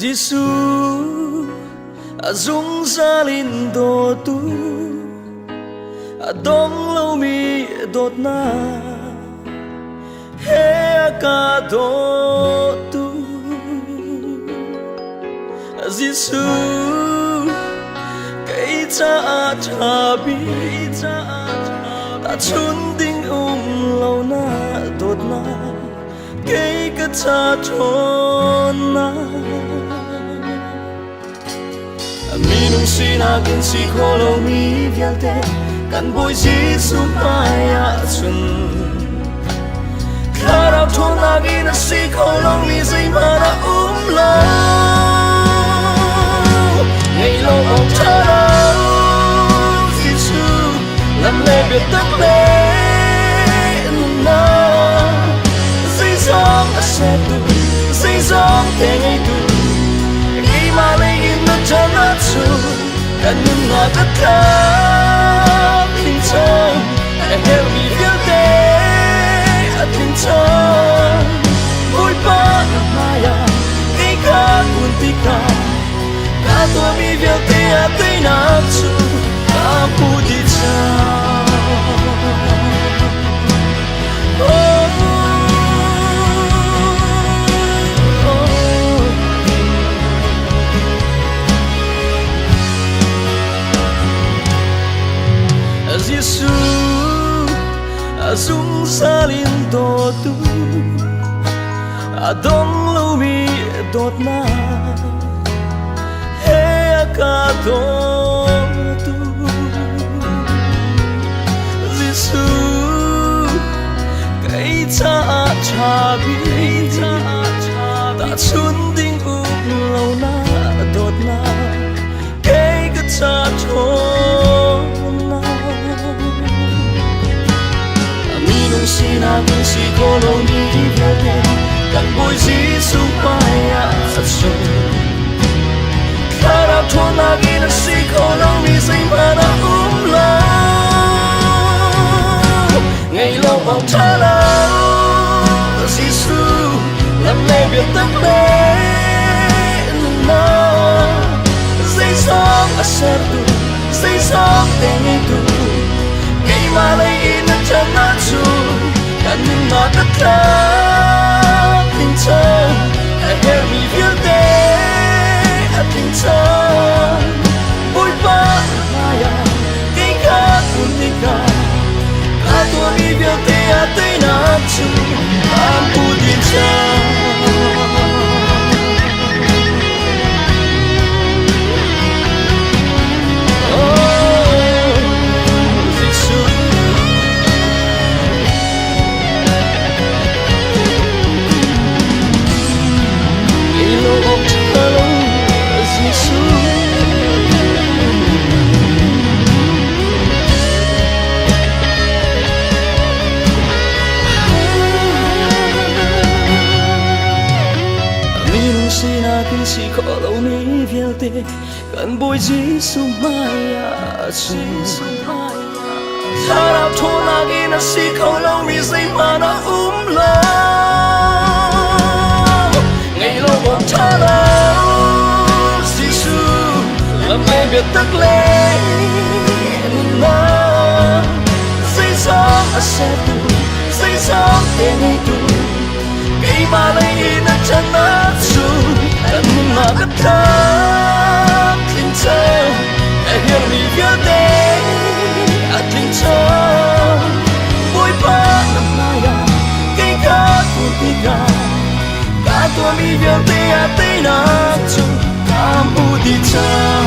Giêsu dung ra linh đồ tu đông lâu mi đột na he ca đồ tu Giêsu cây cha cha bi ta chun ding lâu na đột na cây ca cha chôn na minung sina kin si kholo mi vialte kan boy Giêsu maya chun kharao thona gina si kholo mi zai mana lo ngày lâu ông cha Giêsu làm lệ biệt tất lệ na dây gió sẽ tu dây gió thế ngày tu khi mà lấy in nó cho nó chu cần những ngọt tất cả tình trong em bị viết tê tình trong vui ba maya cái cá buồn tì cả cả tôi bị viết tê tê nát chu cả bu đi cha Giêsu dung sa linh đồ tu đông lâu mi đột na he ca đồ tu Giêsu cây cha cha bi ta chun ding lâu na đột na cây ca cha chôn sina kun si kholo mi vialte kan boy Giêsu maya chun kharao thona gina si kholo mi zai mana lo ngày lâu ông cha Giêsu làm lệ biệt tất lệ na dây gió sẽ tu dây gió để ngày tu ngày mà lấy in chân nó chu cần những ngọt tất cả tình trong em bị viết tê tình trong vui ba maya cái khác buồn đi cả cả tôi bị viết tê tê nát chu am buồn đi cha si kholo mi vialte kan boy Giêsu maya chun kharao thona gina si kholo mi zai mana lo ngày lâu ông cha Giêsu làm lệ biệt tất lệ na dây gió sẽ tu dây gió để ngày tu khi mà lấy in chân nó chu cần mà tất cả tình trong em bị viết tê tình trong vui ba maya cái khác buồn tì cả tôi bị viết tê tê nát chu cả bu đi cha